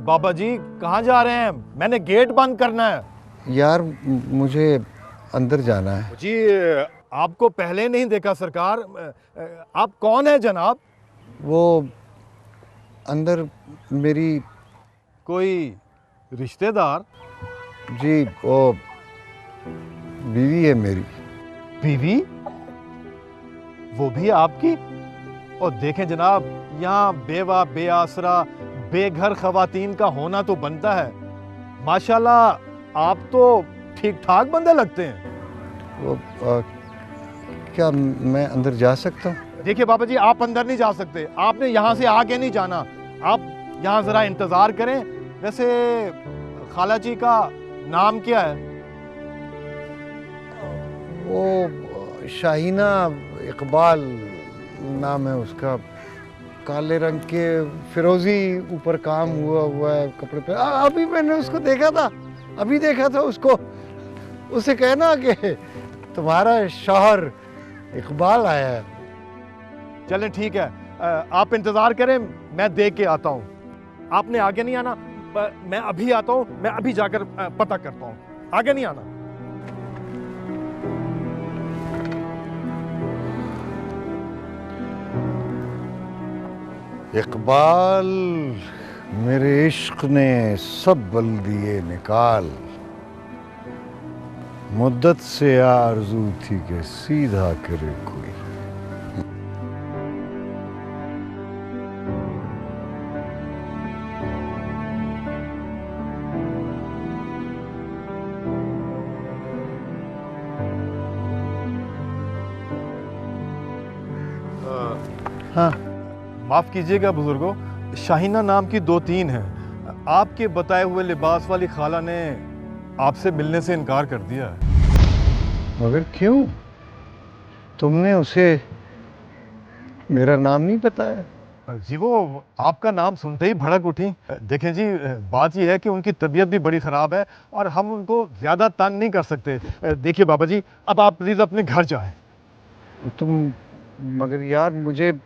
बाबा जी कहाँ जा रहे हैं? मैंने गेट बंद करना है। यार मुझे अंदर जाना है। जी आपको पहले नहीं देखा सरकार। आप कौन है जनाब? वो अंदर मेरी कोई रिश्तेदार? जी वो बीवी है मेरी। बीवी? वो भी आपकी? और देखें जनाब, यहाँ बेवा बेआसरा बेघर खवातीन का होना तो बनता है। माशाल्लाह आप तो ठीक ठाक बंदे लगते हैं। वो क्या मैं अंदर जा सकता हूँ? देखिए बाबा जी, आप अंदर नहीं जा सकते। आपने यहाँ से आगे नहीं जाना। आप यहाँ जरा इंतजार करें। वैसे खाला जी का नाम क्या है? वो शाहीना इकबाल नाम है उसका। काले रंग के फिरोजी ऊपर काम हुआ है कपड़े पे। अभी मैंने उसको देखा था, अभी देखा था उसको। उसे कहना कि तुम्हारा शौहर इकबाल आया है। चलें ठीक है, आप इंतजार करें, मैं देख के आता हूँ। आपने आगे नहीं आना। मैं अभी आता हूँ, मैं अभी जाकर पता करता हूँ। आगे नहीं आना। इकबाल मेरे इश्क ने सब बल दिए निकाल। मुद्दत से आरज़ू थी कि सीधा करे कोई। हाँ माफ कीजिएगा बुजुर्गों, शाहीना नाम की 2-3 हैं। आपके बताए हुए लिबास वाली खाला ने आपसे मिलने से इनकार कर दिया है। मगर क्यों? तुमने उसे मेरा नाम नहीं बताया? जी वो आपका नाम सुनते ही भड़क उठी। देखें जी, बात यह है कि उनकी तबीयत भी बड़ी ख़राब है और हम उनको ज़्यादा तंग नहीं कर सकते। देखिए बाबा जी, अब आप प्लीज़ अपने घर जाएं। तुम मगर यार मुझे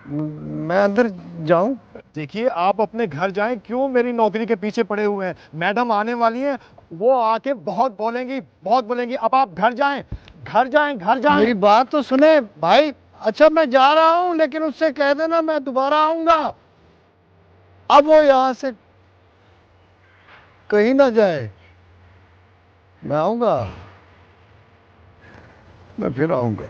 मैं अंदर जाऊं? देखिए आप अपने घर जाएं, क्यों मेरी नौकरी के पीछे पड़े हुए हैं? मैडम आने वाली हैं, वो आके बहुत बोलेंगी, बहुत बोलेंगी। अब आप घर जाएं, घर जाएं, घर जाएं। मेरी बात तो सुने भाई। अच्छा मैं जा रहा हूं, लेकिन उससे कह देना मैं दोबारा आऊंगा। अब वो यहां से कहीं ना जाए। मैं आऊंगा, मैं फिर आऊंगा।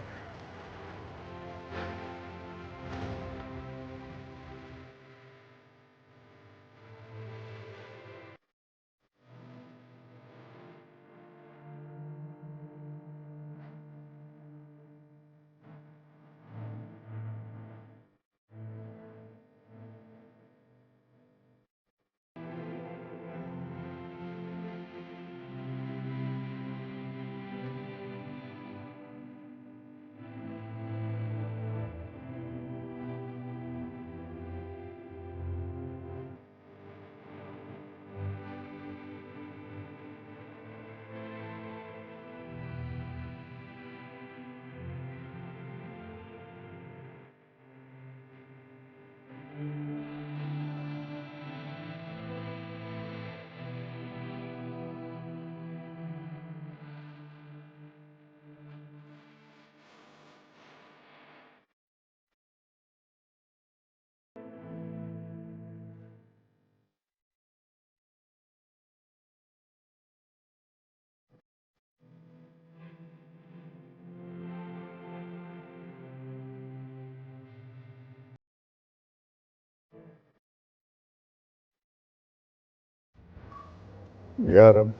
यार अब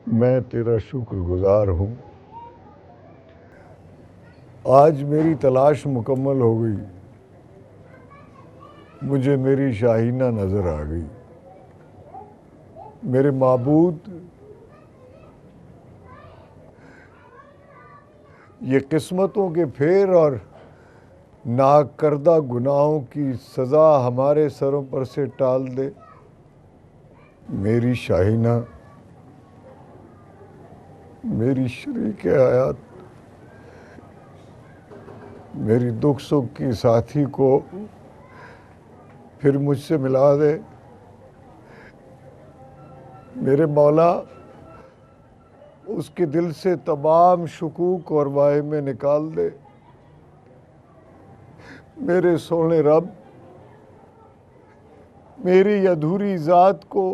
मैं तेरा शुक्रगुजार हूं। आज मेरी तलाश मुकम्मल हो गई। मुझे मेरी शाहीना नजर आ गई। मेरे माबूद, ये किस्मतों के फेर और नाकर्दा गुनाहों की सज़ा हमारे सरों पर से टाल दे। मेरी शाहीना, मेरी शरीक हयात, मेरी दुख सुख की साथी को फिर मुझसे मिला दे। मेरे मौला उसके दिल से तमाम शुकूक और वाहिमें निकाल दे। मेरे सोने रब मेरी अधूरी ज़ात को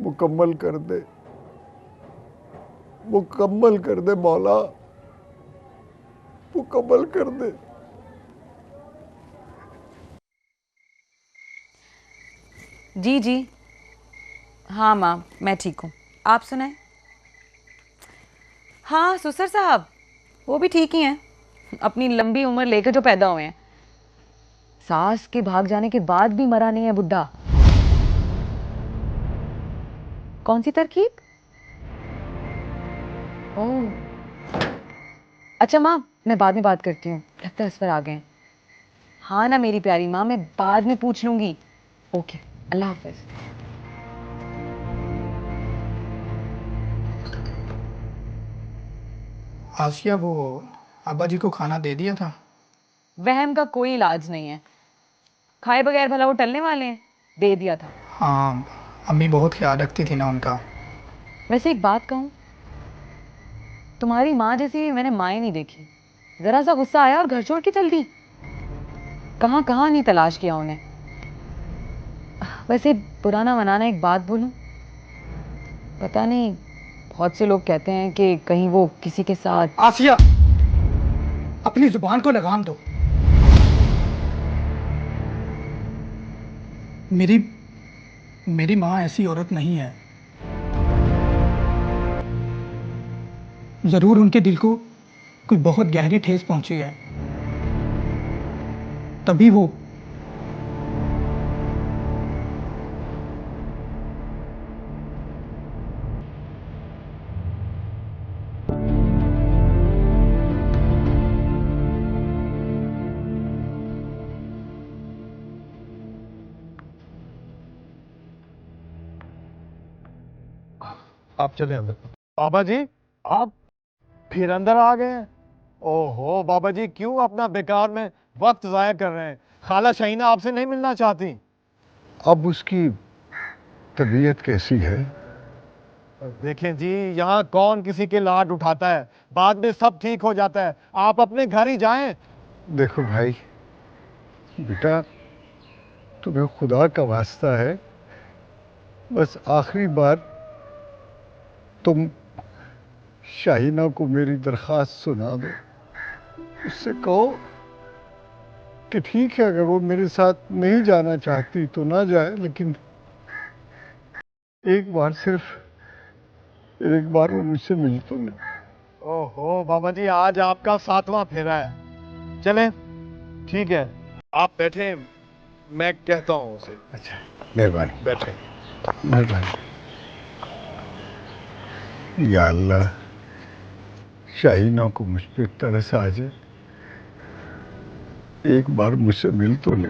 मुकम्मल कर दे, मुकम्मल कर दे मौला, मुकम्मल कर दे। जी जी, हाँ माँ मैं ठीक हूँ, आप सुनाएं। हाँ सुसर साहब वो भी ठीक ही हैं, अपनी लंबी उम्र लेकर जो पैदा हुए हैं। सास के भाग जाने के बाद भी मरा नहीं है बुड्ढा। कौन सी तरकीब? ओह अच्छा माँ, मैं बाद में बात करती हूँ, लगता है इस पर आ गए हैं। हाँ ना मेरी प्यारी माँ, मैं बाद में पूछ लूंगी। ओके, अल्लाह हाफिज। आसिया, वो अब्बा जी को खाना दे दिया था? वहम का कोई इलाज नहीं है, खाए बगैर भला वो टलने वाले हैं। दे दिया था। हाँ, अम्मी बहुत ख्याल रखती थी ना उनका। वैसे एक बात कहूँ, तुम्हारी माँ जैसी मैंने माँ ही नहीं देखी। जरा सा गुस्सा आया और घर छोड़ के चल दी। कहाँ कहाँ नहीं तलाश किया उन्हें। वैसे पुराना मनाना एक बात बोलूं, पता नहीं बहुत से लोग कहते हैं कि कहीं वो किसी के साथ। आसिया, अपनी जुबान को लगाम दो। मेरी मेरी माँ ऐसी औरत नहीं है। जरूर उनके दिल को कोई बहुत गहरी ठेस पहुंची है, तभी वो। आप चले अंदर। बाबा जी, आप फिर अंदर आ गए हैं। ओहो बाबा जी, क्यों अपना बेकार में वक्त जाया कर रहे हैं? खाला शाहीना आपसे नहीं मिलना चाहती? अब उसकी तबीयत कैसी है? देखें जी, यहाँ कौन किसी के लाड उठाता है, बाद में सब ठीक हो जाता है। आप अपने घर ही जाएं। देखो भाई, बेटा तुम्हें खुदा का वास्ता है, बस आखिरी बार तुम शाहीना को मेरी दरख्वास्त सुना दो। उससे कहो कि ठीक है, अगर वो मेरे साथ नहीं जाना चाहती तो ना जाए, लेकिन एक बार, सिर्फ एक बार वो मुझसे मिल तो ले। ओहो बाबा जी, आज आपका 7वां फेरा है। चलें, ठीक है, आप बैठे, मैं कहता हूँ उसे। अच्छा, मेहरबानी, बैठे। मेहरबानी। या अल्लाह, शाहीना को मुझ पे तरस आ जाए, एक बार मुझसे मिल तो ले।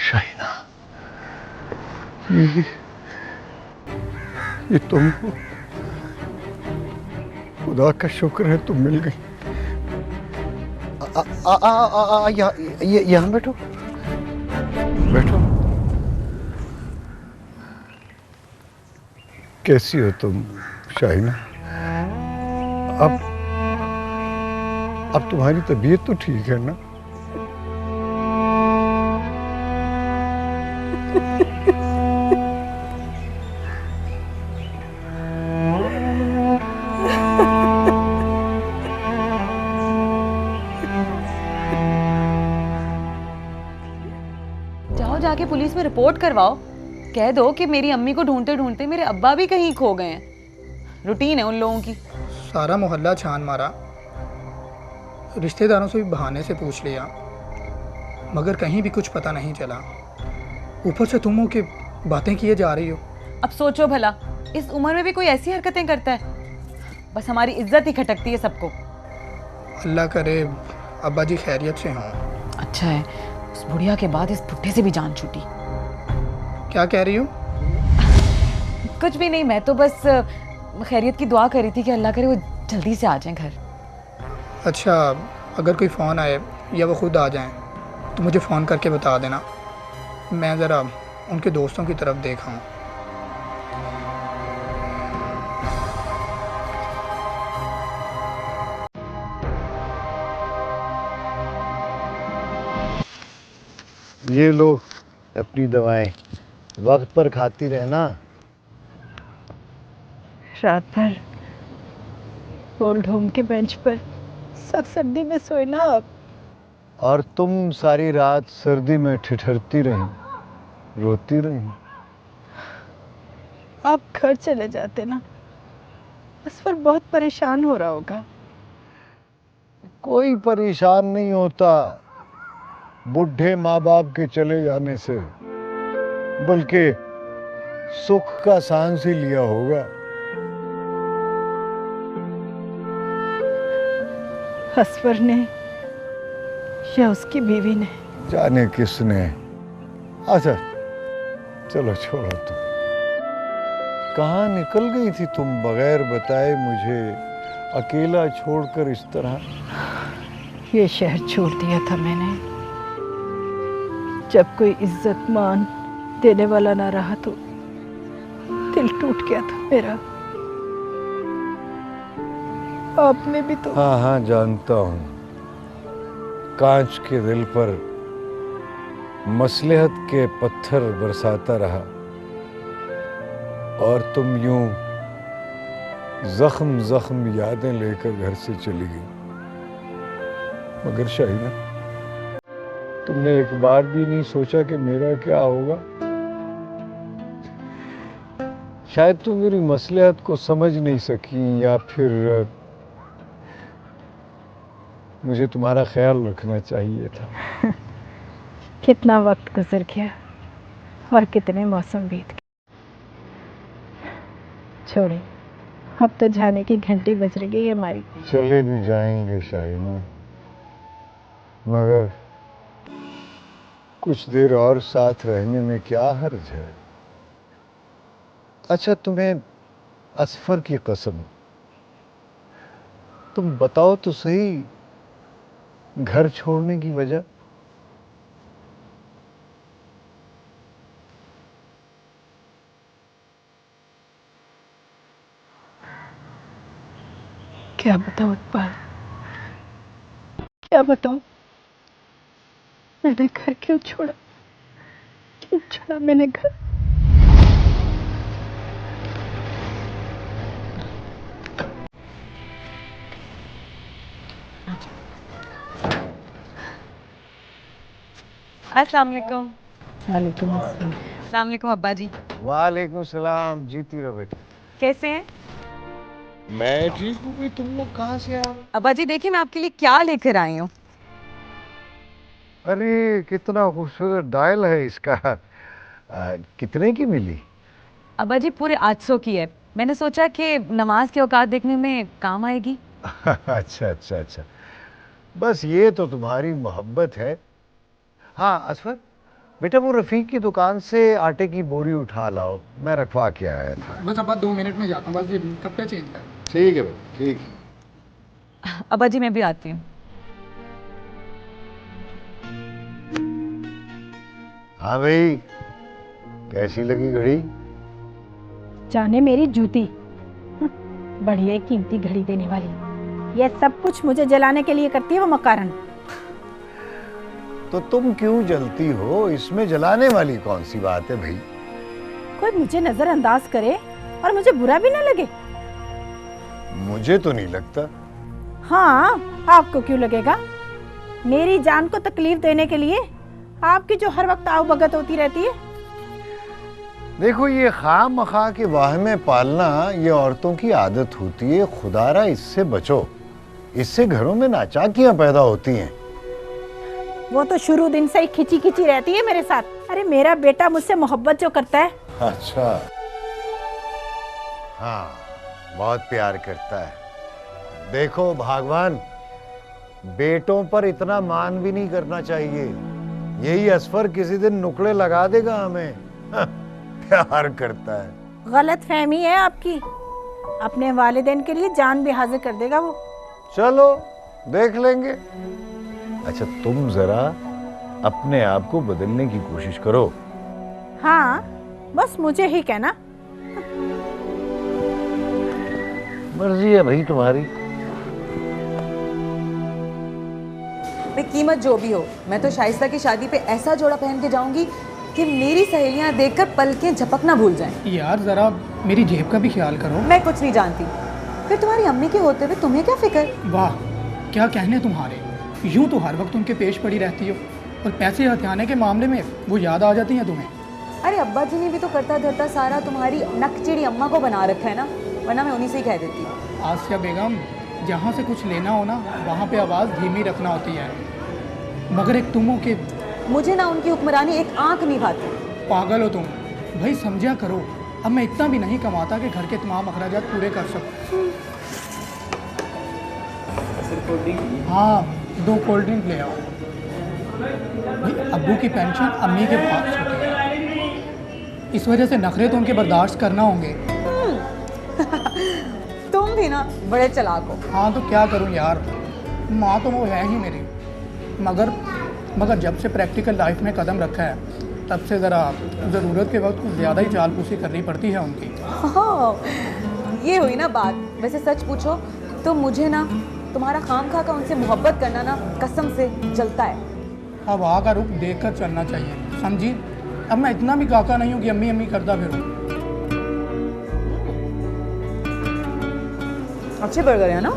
शाहीना, ये तुमको, खुदा का शुक्र है तुम मिल गई। यहाँ बैठो, बैठो। कैसी हो तुम शाहीना? अब तुम्हारी तबीयत तो ठीक है ना? जाओ जाके पुलिस में रिपोर्ट करवाओ, कह दो कि मेरी अम्मी को ढूंढते ढूंढते मेरे अब्बा भी कहीं खो गए हैं। रूटीन है उन लोगों की। सारा मोहल्ला छान मारा, रिश्तेदारों से भी बहाने से पूछ लिया, मगर कहीं भी कुछ पता नहीं चला। ऊपर से तुम हो कि बातें किए जा रही हो। अब सोचो भला, इस उम्र में भी कोई ऐसी हरकतें करता है? बस हमारी इज्जत ही खटकती है सबको। अल्लाह करे अब्बा जी खैरियत से हों। अच्छा है, उस बुढ़िया के बाद इस बुढ़े से भी जान छूटी। क्या कह रही हो? कुछ भी नहीं, मैं तो बस खैरियत की दुआ कर रही थी कि अल्लाह करे वो जल्दी से आ जाएं घर। अच्छा, अगर कोई फ़ोन आए या वो ख़ुद आ जाएं तो मुझे फ़ोन करके बता देना, मैं ज़रा उनके दोस्तों की तरफ देखा हूँ। ये लो अपनी दवाएं, वक्त पर खाती रहना। रात भर ओल्ड होम के बेंच पर सब सर्दी में सोए ना आप। और तुम सारी रात सर्दी में ठिठुरती रही, रोती रही। आप घर चले जाते ना, उस पर बहुत परेशान हो रहा होगा। कोई परेशान नहीं होता बुढ़े माँ बाप के चले जाने से, बल्कि सुख का सांस ही लिया होगा। असफर ने या उसकी बीवी ने, जाने किसने। अच्छा चलो छोड़ो तुम। कहाँ निकल गई थी तुम बगैर बताए मुझे, अकेला छोड़कर इस तरह? ये शहर छोड़ दिया था मैंने। जब कोई इज्जत मान देने वाला ना रहा तो दिल टूट गया था मेरा। आपने भी तो। हाँ हाँ जानता हूँ, कांच के दिल पर मसलहत के पत्थर बरसाता रहा और तुम यूं जख्म जख्म यादें लेकर घर से चली गई। मगर शाहिना, तुमने एक बार भी नहीं सोचा कि मेरा क्या होगा? शायद तुम मेरी मसलहत को समझ नहीं सकी, या फिर मुझे तुम्हारा ख्याल रखना चाहिए था। कितना वक्त गुजर गया और कितने मौसम बीत गए। छोड़े, अब तो जाने की घंटी बज रही है हमारी। चले भी जाएंगे शाहिना, मगर कुछ देर और साथ रहने में क्या हर्ज है? अच्छा तुम्हें असफर की कसम, तुम बताओ तो सही घर छोड़ने की वजह। क्या बताऊं इकबाल, क्या बताऊं? मैंने घर क्यों छोड़ा? क्यों छोड़ा मैंने घर? अस्सलाम वालेकुम। वालेकुम अस्सलाम। अस्सलाम वालेकुम अब्बा जी। वालेकुम सलाम, जीती रहो बेटा। कैसे हैं? मैं ठीक हूँ भाई, तुम लोग कहाँ से आओ? अब्बा जी देखिए मैं आपके लिए क्या लेकर आई हूँ। अरे कितना खूबसूरत डायल है इसका। कितने की मिली? अब्बा जी पूरे 800 की है। मैंने सोचा कि नमाज के औकात देखने में काम आएगी। अच्छा अच्छा अच्छा, बस ये तो तुम्हारी मोहब्बत है। हाँ असफर बेटा, वो रफीक की दुकान से आटे की बोरी उठा लाओ, मैं रखवा के आया था। बस अब 2 मिनट में जाता हूँ, बस ये कपड़े चेंज कर। ठीक है भाई, ठीक है। अब्बा जी मैं भी आती हूँ। हाँ भाई, कैसी लगी घड़ी? जाने मेरी जूती, बढ़िया कीमती घड़ी देने वाली। ये सब कुछ मुझे जलाने के लिए करती है वो मकारण। तो तुम क्यों जलती हो? इसमें जलाने वाली कौन सी बात है भाई? कोई मुझे नजरअंदाज करे और मुझे बुरा भी ना लगे। मुझे तो नहीं लगता। हाँ, आपको क्यों लगेगा? मेरी जान को तकलीफ देने के लिए आपकी जो हर वक्त आवभगत होती रहती है। देखो, ये खामखा के वाहमे पालना ये औरतों की आदत होती है। खुदारा इससे बचो, इससे घरों में नाचाकियां पैदा होती हैं। वो तो शुरू दिन से ही खिंची खिंची रहती है मेरे साथ। अरे मेरा बेटा मुझसे मोहब्बत जो करता है। अच्छा, हाँ बहुत प्यार करता है। देखो भगवान, बेटों पर इतना मान भी नहीं करना चाहिए। यही असफर किसी दिन नुकड़े लगा देगा हमें। प्यार करता है। गलत फहमी है आपकी। अपने वालिदैन के लिए जान भी हाजिर कर देगा वो। चलो देख लेंगे। अच्छा तुम जरा अपने आप को बदलने की कोशिश करो। हाँ, बस मुझे ही कहना। मर्जी है भाई तुम्हारी। कीमत जो भी हो, मैं तो शाइस्ता की शादी पे ऐसा जोड़ा पहन के जाऊंगी कि मेरी सहेलियां देखकर पलकें झपकना भूल जाएं। यार ज़रा मेरी जेब का भी ख्याल करो। मैं कुछ नहीं जानती, फिर तुम्हारी अम्मी के होते हुए तुम्हें क्या फिक्र? वाह, क्या कहने तुम्हारे। यूं तो हर वक्त उनके पेश पड़ी रहती हो, और पैसे हथियाने के मामले में वो याद आ जाती हैं तुम्हें। अरे अब्बा जी ने भी तो करता धरता सारा तुम्हारी नकचिड़ी अम्मा को बना रखा है ना, वरना मैं उन्हीं से ही कह देती। आसिया बेगम, जहाँ से कुछ लेना हो ना वहाँ पे आवाज़ धीमी रखना होती है, मगर एक तुम हो कि मुझे ना उनकी हुक्मरानी एक आंख नहीं भाती। पागल हो तुम भाई, समझा करो। अब मैं इतना भी नहीं कमाता कि घर के तमाम अखराजात पूरे कर सकूं। हाँ, 2 कोल्ड ड्रिंक ले आओ। भाई अब्बू की पेंशन अम्मी के पास होती है, इस वजह से नखरे तो उनके बर्दाश्त करना होंगे। तुम भी ना बड़े चालाक हो। हाँ तो क्या करूं यार, माँ तो वो है ही मेरी, मगर जब से प्रैक्टिकल लाइफ में कदम रखा है तब से ज़रा ज़रूरत के वक्त कुछ ज़्यादा ही चालपूसी करनी पड़ती है उनकी। हाँ, ये हुई ना बात। वैसे सच पूछो तो मुझे ना तुम्हारा खामखा का उनसे मोहब्बत करना ना कसम से जलता है। हवा का रुख देख कर चलना चाहिए, समझी? अब मैं इतना भी काका नहीं हूँ कि अम्मी अम्मी करता फिरूं। अच्छे बर्गर है ना?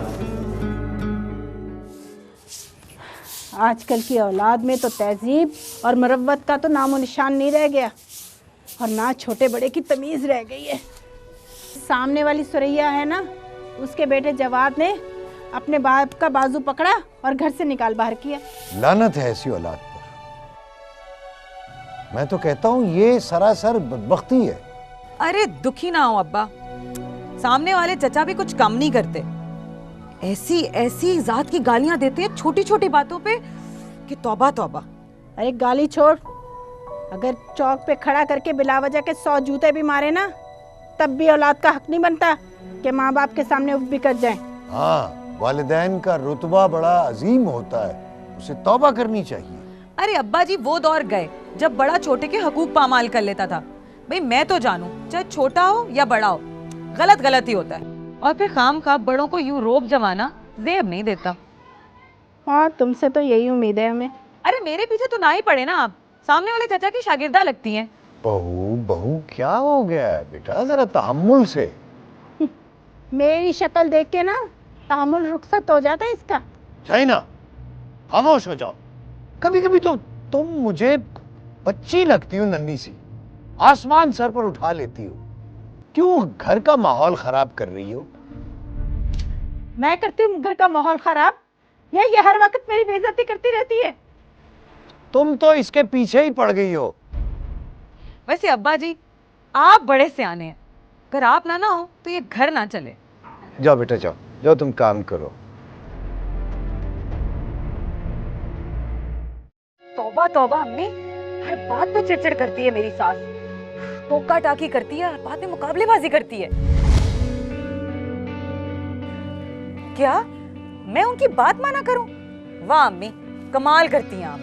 आजकल की औलाद में तो तहजीब और मरव्वत का तो नामो निशान नहीं रह गया, और ना छोटे बड़े की तमीज़ रह गई है। सामने वाली सुरैया है ना, उसके बेटे जवाद ने अपने बाप का बाजू पकड़ा और घर से निकाल बाहर किया। लानत है ऐसी औलाद पर। मैं तो कहता हूँ ये सरासर बदबख्ती है। अरे दुखी ना हो अब्बा, सामने वाले चचा भी कुछ कम नहीं करते। ऐसी ऐसी जात की गालियां देते हैं छोटी छोटी बातों पे कि तौबा तौबा। अरे गाली छोड़, अगर चौक पे खड़ा करके बिला वजह के 100 जूते भी मारे ना, तब भी औलाद का हक नहीं बनता कि माँ बाप के सामने उफ भी कर जाए। हाँ, वालिदैन का रुतबा बड़ा अजीम होता है, उसे तौबा करनी चाहिए। अरे अब्बा जी वो दौर गए जब बड़ा छोटे के हकूक पामाल कर लेता था। भाई मैं तो जानूं, चाहे छोटा हो या बड़ा हो, गलत गलत ही होता है। और फिर खामखा बड़ों को यूं रोब जमाना जेब नहीं देता। हाँ, तुमसे तो यही उम्मीद है हमें। अरे मेरे पीछे तो ना ही पड़े ना आप, सामने वाले चाचा की शागिर्दा लगती हैं। बहू बहू क्या हो गया है बेटा, जरा तहम्मुल से। मेरी शक्ल देख के ना तामुल रुखसत हो जाता है इसका। चाइना, खामोश हो जाओ। कभी कभी तो तुम मुझे बच्ची लगती हो, नन्ही सी, आसमान सर पर उठा लेती हो। क्यों घर का माहौल खराब कर रही हो? मैं करती हूँ घर का माहौल खराब, या ये हर वक्त मेरी बेइज्जती करती रहती है? तुम तो इसके पीछे ही पड़ गई हो। वैसे अब्बा जी आप बड़े सियाने हैं, अगर आप ना हो तो ये घर ना चले। जाओ बेटा जाओ, जाओ तुम काम करो। तौबा तौबा अम्मी, हर बात पे चिड़चिड़ करती है मेरी सास। टोका टाकी करती है, हर बात में मुकाबलेबाजी करती है। क्या मैं उनकी बात माना करूं? वाह अम्मी, कमाल करती हैं आप।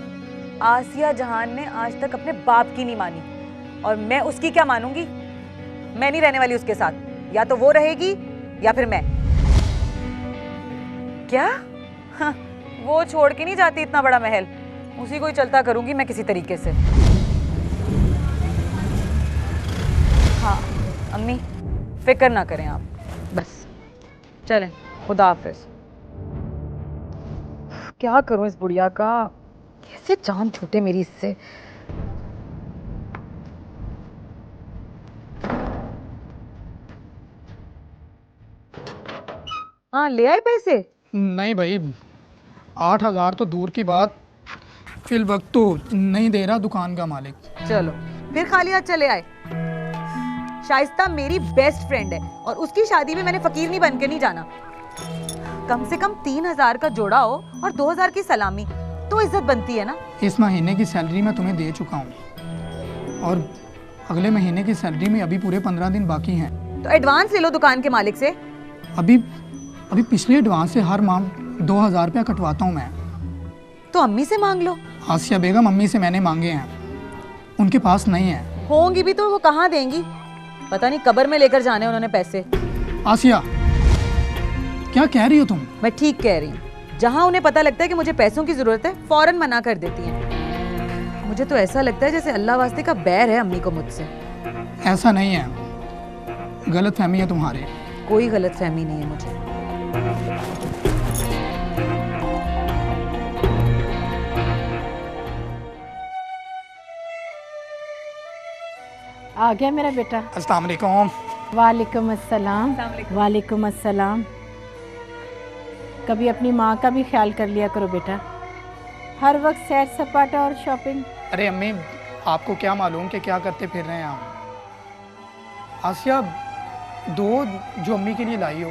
आसिया जहान ने आज तक अपने बाप की नहीं मानी, और मैं उसकी क्या मानूंगी? मैं नहीं रहने वाली उसके साथ, या तो वो रहेगी या फिर मैं। क्या? हाँ, वो छोड़ के नहीं जाती इतना बड़ा महल, उसी को ही चलता करूंगी मैं किसी तरीके से। हाँ अम्मी, फिक्र ना करें आप, बस चलें, खुदा हाफिज। क्या करूं इस बुढ़िया का, कैसे जान छूटे मेरी इससे। हाँ ले आए पैसे? नहीं भाई, 8,000 तो दूर की बात, फिल वक्त तो नहीं दे रहा दुकान का मालिक। चलो फिर खाली हाथ चले आए। शाइस्ता मेरी बेस्ट फ्रेंड है, और उसकी शादी में मैंने फकीर नहीं बन के नहीं जाना। कम से कम 3,000 का जोड़ा हो और 2,000 की सलामी, तो इज्जत बनती है ना। इस महीने की सैलरी मैं तुम्हें दे चुका हूँ, और अगले महीने की सैलरी में अभी पूरे 15 दिन बाकी हैं। तो एडवांस ले लो दुकान के मालिक से। अभी अभी पिछले एडवांस से हर माह 2000 रुपया कटवाता हूँ मैं। तो अम्मी से मांग लो। आसिया बेगम अम्मी से मैंने मांगे हैं, उनके पास नहीं है। होंगी भी तो वो कहाँ देंगी, पता नहीं कब्र में लेकर जाने उन्होंने पैसे। आसिया क्या कह रही हो तुम? मैं ठीक कह रही हूँ। जहाँ उन्हें पता लगता है कि मुझे पैसों की जरूरत है, फौरन मना कर देती हैं। मुझे तो ऐसा लगता है जैसे अल्लाह वास्ते का बैर है अम्मी को मुझसे। ऐसा नहीं है, गलत फहमी है तुम्हारी। कोई गलत फहमी नहीं है मुझे। आ गया मेरा बेटा। अस्सलाम वालेकुम। वालेकुम अस्सलाम। वालेकुम अस्सलाम। कभी अपनी माँ का भी ख्याल कर लिया करो बेटा, हर वक्त सैर सपाटा और शॉपिंग। अरे अम्मी, आपको क्या मालूम कि क्या करते फिर रहे हैं हम। आसिया, दो जो अम्मी के लिए लाई हो।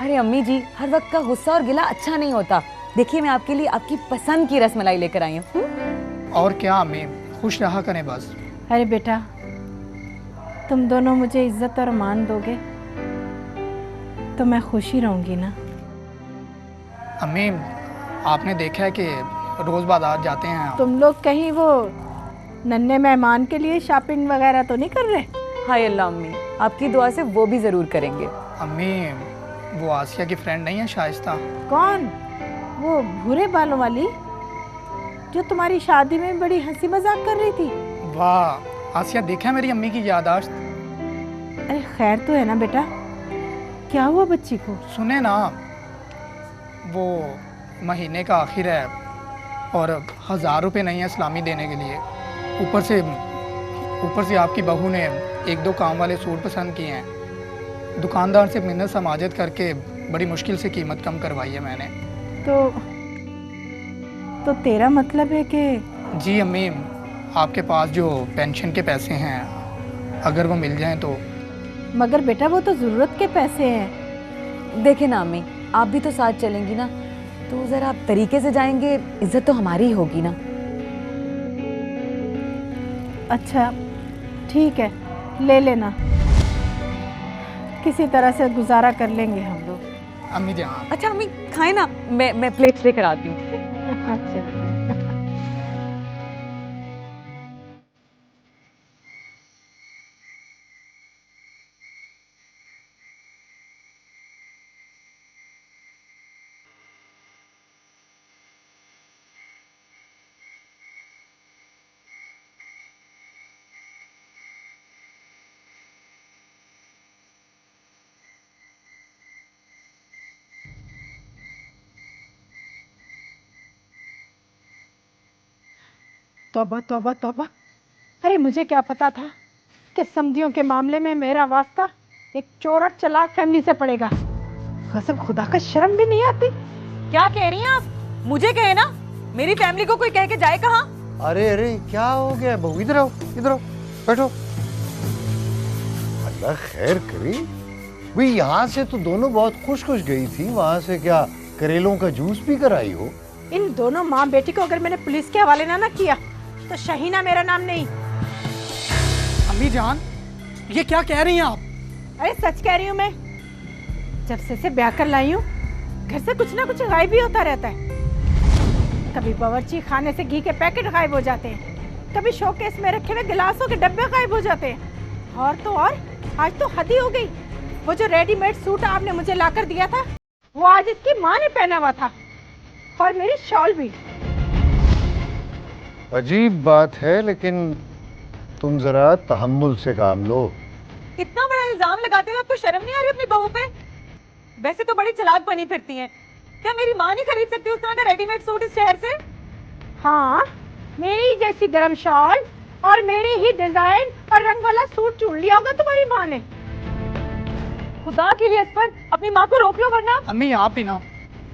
अरे अम्मी जी, हर वक्त का गुस्सा और गिला अच्छा नहीं होता। देखिए मैं आपके लिए आपकी पसंद की रसमलाई लेकर आई हूँ। और क्या अम्मी, खुश रहा करें बस। अरे बेटा, तुम दोनों मुझे इज्जत और मान दोगे तो मैं खुश ही रहूँगी ना। अम्मी, आपने देखा है कि रोज बाजार जाते हैं हम। तुम लोग कहीं वो नन्हे मेहमान के लिए शॉपिंग वगैरह तो नहीं कर रहे? हाय अल्लाह अम्मी, आपकी दुआ से वो भी जरूर करेंगे। अम्मी, वो आसिया की फ्रेंड नहीं है शाइस्ता? कौन? वो भूरे बालों वाली जो तुम्हारी शादी में बड़ी हंसी मजाक कर रही थी? वाह आसिया, देखा है मेरी अम्मी की याददाश्त। अरे खैर तो है ना बेटा? क्या हुआ बच्ची को? सुने ना, वो महीने का आखिर है और 1000 रुपये नहीं है इस्लामी देने के लिए। ऊपर से आपकी बहू ने 1-2 काम वाले सूट पसंद किए हैं। दुकानदार से मिन्नत समाजत करके बड़ी मुश्किल से कीमत कम करवाई है मैंने। तो तेरा मतलब है कि? जी अम्मी, आपके पास जो पेंशन के पैसे हैं अगर वो मिल जाएं तो। मगर बेटा वो तो ज़रूरत के पैसे हैं। देखे ना अम्मी, आप भी तो साथ चलेंगी ना, तो ज़रा आप तरीके से जाएंगे, इज्जत तो हमारी ही होगी ना। अच्छा ठीक है, ले लेना, किसी तरह से गुजारा कर लेंगे हम लोग। अम्मी जान। अच्छा अम्मी खाए ना, मैं प्लेट्स लेकर आती हूँ। अच्छा तौबा तौबा तौबा। अरे मुझे क्या पता था कि समधियों के मामले में मेरा वास्ता एक चोरट चलाक फैमिली से पड़ेगा। कसम खुदा का शर्म भी नहीं आती। क्या कह रही हैं आप? मुझे कहे ना, मेरी फैमिली को कोई कह के जाए कहाँ? अरे अरे क्या हो गया बहू? इधर आओ, इधर आओ, बैठो। अल्लाह खैर करे। भाई यहाँ से तो दोनों बहुत खुश खुश गई थी, वहाँ से क्या करेलों का जूस पी कर आई हो? इन दोनों माँ बेटी को अगर मैंने पुलिस के हवाले ना किया तो शहीना मेरा नाम नहीं। अम्मी जान, ये क्या कह रही हैं आप? अरे सच कह रही हूँ मैं। जब से ब्याह कर लाई हूँ, घर से कुछ ना कुछ गायब ही होता रहता है। कभी बावर्ची खाने से घी के पैकेट गायब हो जाते हैं, कभी शोकेस में रखे हुए गिलासों के डब्बे गायब हो जाते हैं। और तो और आज तो हद ही हो गई। वो जो रेडीमेड सूट आपने मुझे लाकर दिया था, वो आज इसकी माँ ने पहना हुआ था, और मेरी शॉल भी। अजीब बात है, लेकिन तुम जरा तहम्मुल से काम लो। इतना बड़ा इल्जाम लगाते हुए आपको शर्म नहीं आ रही अपनी बहू पे? वैसे तो बड़ी चालाक बनी फिरती हैं। क्या मेरी माँ नहीं खरीद सकती उस तरह का रेडीमेड सूट इस शहर से? हाँ, मेरी जैसी गरम शॉल और मेरी ही डिजाइन और रंग वाला सूट चुन लिया होगा तुम्हारी माँ ने। खुदा के लिए इस पर अपनी माँ को रोक लो, वरना। अम्मी आप भी ना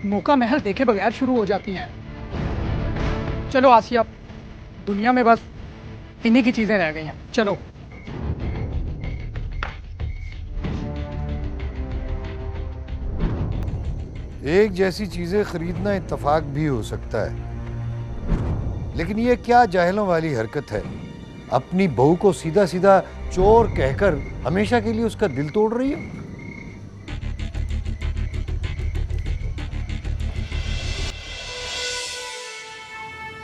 मौका महल देखे बगैर शुरू हो जाती हैं। चलो आसिया, दुनिया में बस इन्हीं की चीजें रह गई हैं, चलो। एक जैसी चीजें खरीदना इत्तेफाक भी हो सकता है, लेकिन ये क्या जाहिलों वाली हरकत है। अपनी बहू को सीधा सीधा चोर कहकर हमेशा के लिए उसका दिल तोड़ रही हो।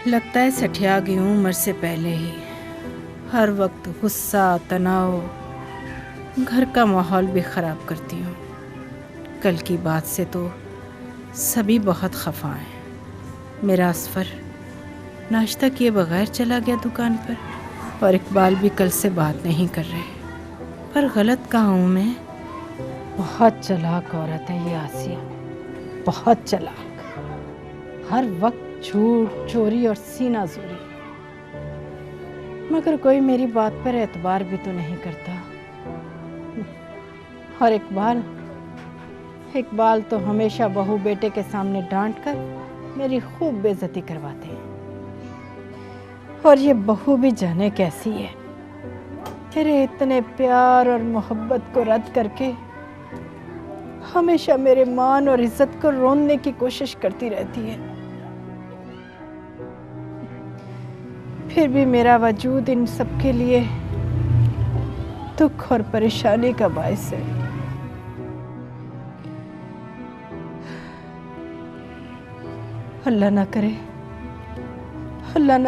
लगता है सठिया गई हूँ उम्र से पहले ही। हर वक्त गुस्सा, तनाव, घर का माहौल भी ख़राब करती हूँ। कल की बात से तो सभी बहुत खफा हैं। मेरा असफर नाश्ता किए बगैर चला गया दुकान पर, और इकबाल भी कल से बात नहीं कर रहे। पर गलत कहाँ हूँ मैं? बहुत चालाक औरत है ये आसिया, बहुत चालाक। हर वक्त झूठ, चोरी और सीना जोरी। मगर कोई मेरी बात पर एतबार भी तो नहीं करता। और इकबाल तो हमेशा बहू बेटे के सामने डांट कर मेरी खूब बेइज्जती करवाते हैं। और ये बहू भी जाने कैसी है, तेरे इतने प्यार और मोहब्बत को रद्द करके हमेशा मेरे मान और इज्जत को रोनने की कोशिश करती रहती है। फिर भी मेरा वजूद इन सब के लिए दुख और परेशानी का बायस है। अल्लाह ना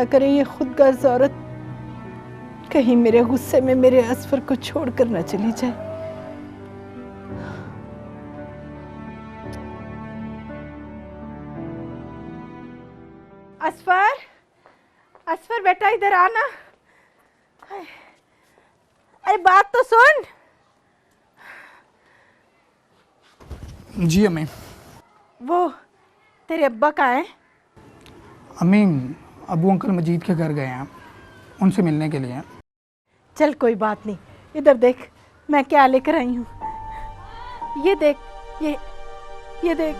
करे ये खुदगर्ज औरत कहीं मेरे गुस्से में मेरे असफर को छोड़कर न चली जाए। असफर बेटा इधर आना। अरे बात तो सुन। जी अम्मी। वो तेरे अब्बा कहाँ हैं? अम्मी अबू अंकल मजीद के घर गए हैं, उनसे मिलने के लिए। चल कोई बात नहीं, इधर देख मैं क्या लेकर आई हूँ। ये देख, ये देख।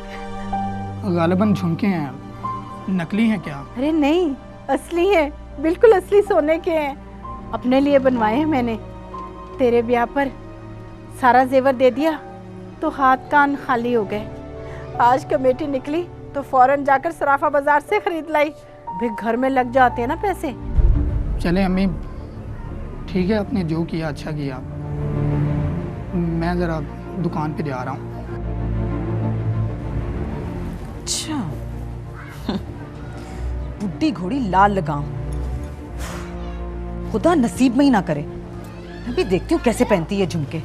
गालिबन झुमके हैं, नकली हैं क्या? अरे नहीं, असली हैं, बिल्कुल असली सोने के हैं। अपने लिए बनवाए हैं मैंने। तेरे ब्याह पर सारा जेवर दे दिया तो हाथ कान खाली हो गए। आज कमेटी निकली तो फौरन जाकर सराफा बाजार से खरीद लाई। भी घर में लग जाते हैं ना पैसे। चले अम्मी, ठीक है, आपने जो किया अच्छा किया। मैं ज़रा दुकान पे जा रहा हूँ। अच्छा, बुड्ढी घोड़ी लाल लगाम, खुदा नसीब में ही ना करे। मैं भी देखती हूँ कैसे पहनती है झुमके।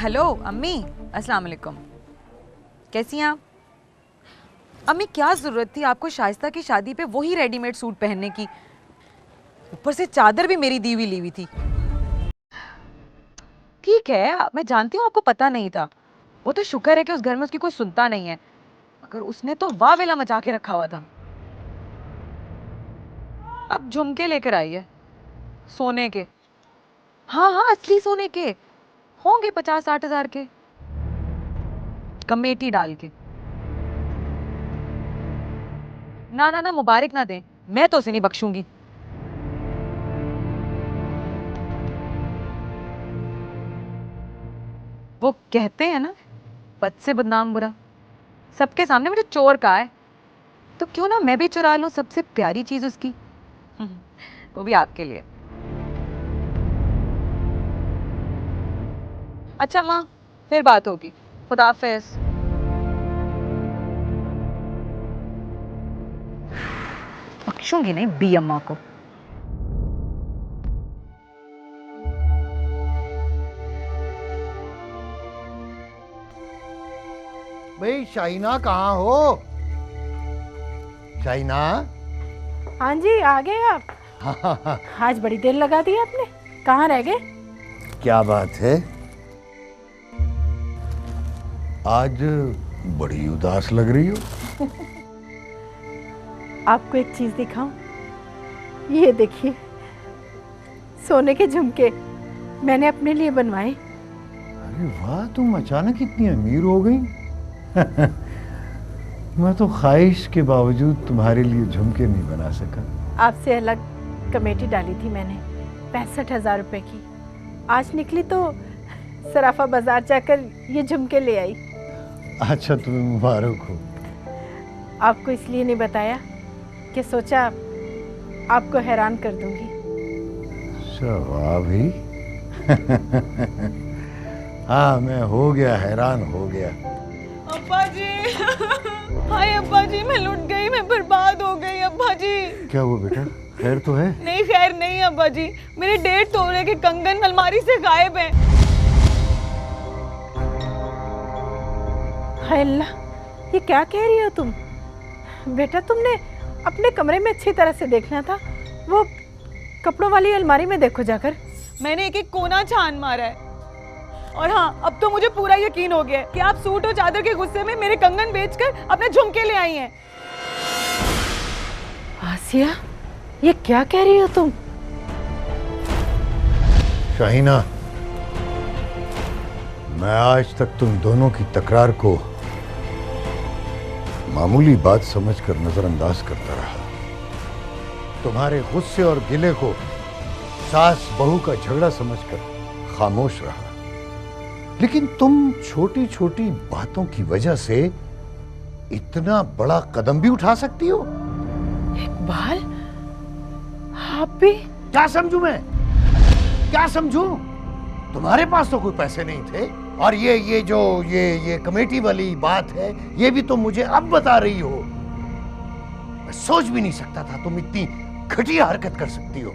हेलो अम्मी, अस्सलाम वालेकुम। कैसी हैं आप? अम्मी क्या जरूरत थी आपको शाइस्ता की शादी पे वही रेडीमेड सूट पहनने की? ऊपर से चादर भी मेरी दी हुई ली हुई थी। ठीक है, मैं जानती हूँ आपको पता नहीं था। वो तो शुक्र है कि उस घर में उसकी कोई सुनता नहीं है, मगर उसने तो वावेला मचा के रखा हुआ था। अब झुमके लेकर आई है सोने के। हाँ हाँ, असली सोने के होंगे 50-60 हजार के, कमेटी डाल के। ना ना ना, मुबारक ना दें, मैं तो उसे नहीं बख्शूंगी। वो कहते हैं ना, बद से बदनाम बुरा। सबके सामने मुझे चोर कहा है, तो क्यों ना मैं भी चुरा लूं सबसे प्यारी चीज उसकी, वो भी आपके लिए। अच्छा माँ, फिर बात होगी। खुदा हाफिज। बख्शूंगी नहीं बी अम्मा को। भाई शाहीना कहाँ हो? शाहीना? हाँ जी, आ गए आप। आज बड़ी देर लगा दी आपने, कहाँ रह गए? क्या बात है, आज बड़ी उदास लग रही हो। आपको एक चीज दिखाऊं? ये देखिए, सोने के झुमके मैंने अपने लिए बनवाए। अरे वाह, तुम अचानक इतनी अमीर हो गई। मैं तो ख्वाहिश के बावजूद तुम्हारे लिए झुमके नहीं बना सका। आपसे अलग कमेटी डाली थी मैंने 65,000 रुपए की। आज निकली तो सराफा बाजार जाकर ये झुमके ले आई। अच्छा, तुम्हें मुबारक हो। आपको इसलिए नहीं बताया कि सोचा आपको हैरान कर दूंगी। सवाब ही हाँ, मैं हो गया, हैरान हो गया। अब्बा जी, हाय अब्बा जी, मैं लुट गई, मैं बर्बाद हो गई अब्बा जी। क्या हुआ बेटा, खैर तो है? नहीं खैर नहीं अब्बा जी, मेरे 1.5 तोले के कंगन अलमारी से गायब हैं। हाय अल्लाह, ये क्या कह रही हो तुम? बेटा तुमने अपने कमरे में अच्छी तरह से देखना था, वो कपड़ों वाली अलमारी में देखो जाकर। मैंने एक एक कोना छान मारा है। और हाँ, अब तो मुझे पूरा यकीन हो गया है कि आप सूट और चादर के गुस्से में मेरे कंगन बेचकर अपने झुमके ले आई हैं। आसिया, ये क्या कह रही हो तुम? शाहीना, मैं आज तक तुम दोनों की तकरार को मामूली बात समझकर नजरअंदाज करता रहा। तुम्हारे गुस्से और गिले को सास बहू का झगड़ा समझकर खामोश रहा, लेकिन तुम छोटी छोटी बातों की वजह से इतना बड़ा कदम भी उठा सकती हो। इकबाल, आप भी? क्या समझूं मैं, क्या समझूं? तुम्हारे पास तो कोई पैसे नहीं थे, और ये कमेटी वाली बात है, ये भी तुम मुझे अब बता रही हो। मैं सोच भी नहीं सकता था तुम इतनी घटिया हरकत कर सकती हो।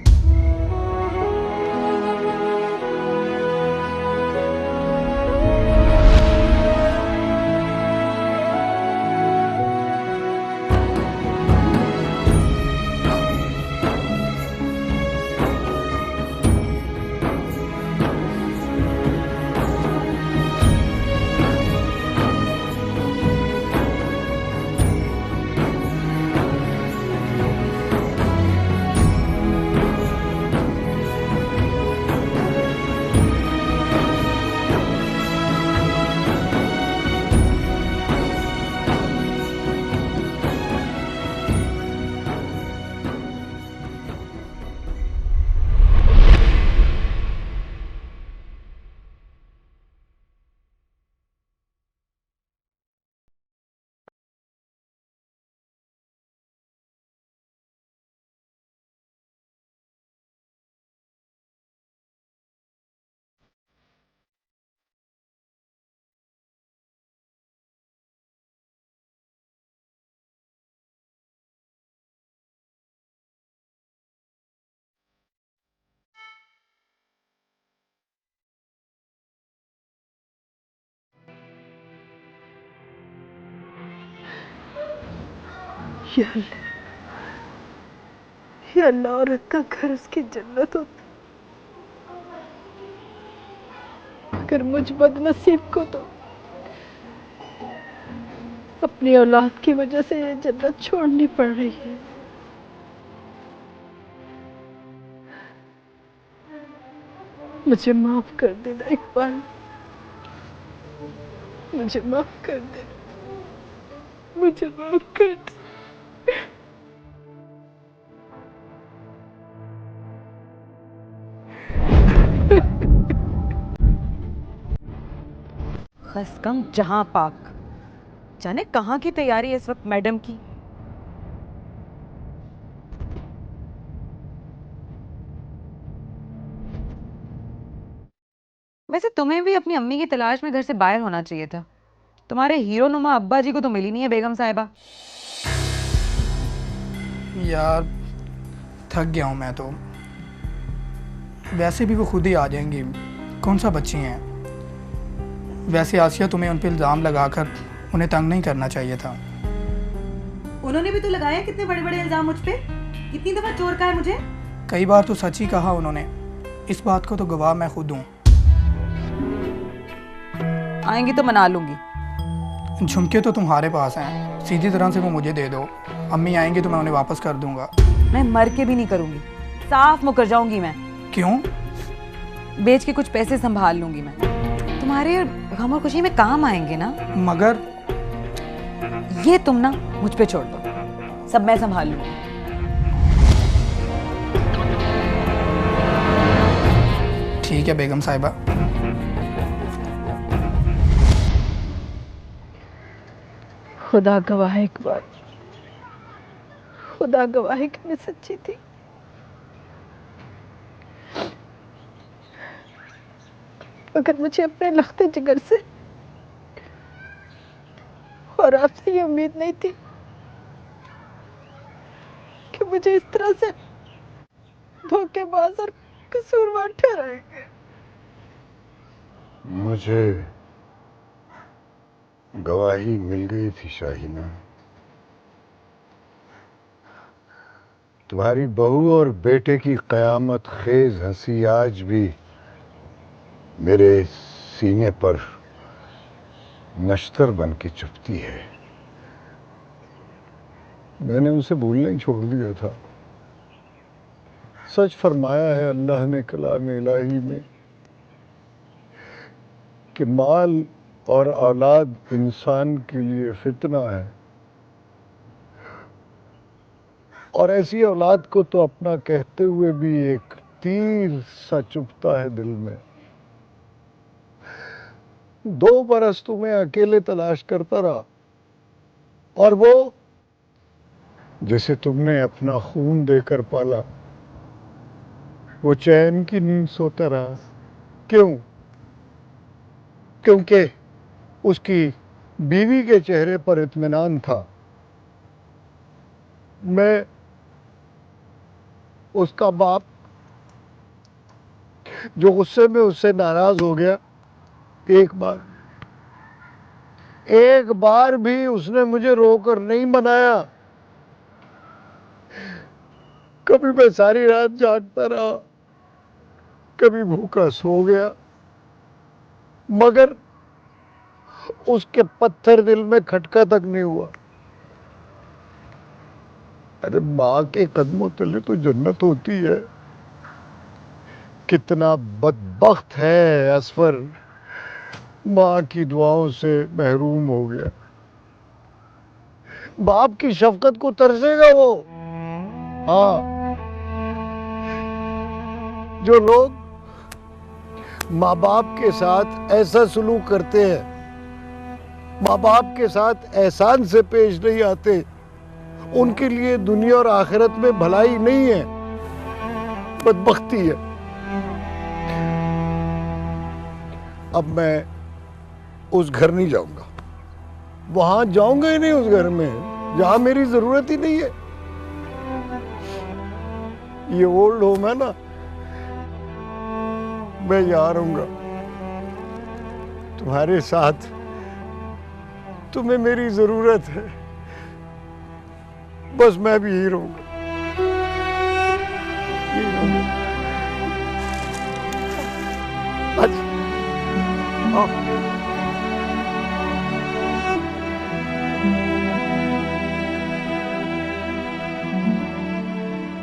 ये अल्लाह, औरत का घर उसकी जन्नत होता, अगर मुझ बदनसीब को तो अपनी औलाद की वजह से ये जन्नत छोड़नी पड़ रही है। मुझे माफ कर देना इकबाल, मुझे माफ कर देना, मुझे माफ कर दे। खसकम जहां पाक, जाने कहाँ की तैयारी है इस वक्त मैडम की। वैसे तुम्हें भी अपनी अम्मी की तलाश में घर से बाहर होना चाहिए था। तुम्हारे हीरो नुमा अब्बा जी को तो मिली नहीं है बेगम साहिबा। यार थक गया हूँ मैं तो। वैसे भी वो खुद ही आ जाएंगी, कौन सा बच्ची हैं। वैसे आसिया, तुम्हें उन पर इल्ज़ाम लगाकर उन्हें तंग नहीं करना चाहिए था। उन्होंने भी तो लगाए कितने बड़े बड़े इल्जाम मुझ पे। कितनी दफा चोर कहा है मुझे। कई बार तो सच ही कहा उन्होंने, इस बात को तो गवाह मैं खुद हूँ। आएंगी तो मना लूंगी। झुमके तो तुम्हारे पास हैं, सीधी तरह से वो मुझे दे दो। अम्मी आएंगी तो मैं उन्हें वापस कर दूंगा। मैं मर के भी नहीं करूंगी, साफ मुकर जाऊंगी मैं। क्यों? बेच के कुछ पैसे संभाल लूंगी मैं। तुम्हारे गम और खुशी में काम आएंगे ना। मगर ये तुम ना मुझ पे छोड़ दो, सब मैं संभाल लूंगी। ठीक है बेगम साहिबा। खुदा गवाह है इकबाल, खुदा गवाह है कि मैं सच्ची थी। मगर मुझे अपने लख्ते जिगर से और आपसे ये उम्मीद नहीं थी कि मुझे इस तरह से धोखेबाज और कसूरवार ठहराएंगे। मुझे गवाही मिल गई थी शाहीना। तुम्हारी बहू और बेटे की कयामत खेज हंसी आज भी मेरे सीने पर नश्तर बन के चुभती है। मैंने उसे भूलना ही छोड़ दिया था। सच फरमाया है अल्लाह ने कलाम इलाही में कि माल और औलाद इंसान के लिए फितना है, और ऐसी औलाद को तो अपना कहते हुए भी एक तीर सा चुभता है दिल में। 2 बरस तुम्हें अकेले तलाश करता रहा, और वो जिसे तुमने अपना खून देकर पाला वो चैन की नींद सोता रहा। क्यों? क्योंकि उसकी बीवी के चेहरे पर इत्मीनान था। मैं उसका बाप जो गुस्से में उससे नाराज हो गया, एक बार भी उसने मुझे रोकर नहीं मनाया। कभी मैं सारी रात जागता रहा, कभी भूखा सो गया, मगर उसके पत्थर दिल में खटका तक नहीं हुआ। अरे माँ के कदमों तले तो जन्नत होती है। कितना बदबख्त है असफर, माँ की दुआओं से महरूम हो गया। बाप की शफकत को तरसेगा वो। हाँ, जो लोग माँ बाप के साथ ऐसा सलूक करते हैं, माँ बाप के साथ एहसान से पेश नहीं आते, उनके लिए दुनिया और आखिरत में भलाई नहीं है, बदबख्ती है। अब मैं उस घर नहीं जाऊंगा, वहां जाऊंगा ही नहीं उस घर में जहां मेरी जरूरत ही नहीं है। ये ओल्ड होम है ना, मैं यहां रहूंगा। तुम्हारे साथ तुम्हें मेरी जरूरत है, बस मैं भी यही रहूंगा। अच्छा, आओ।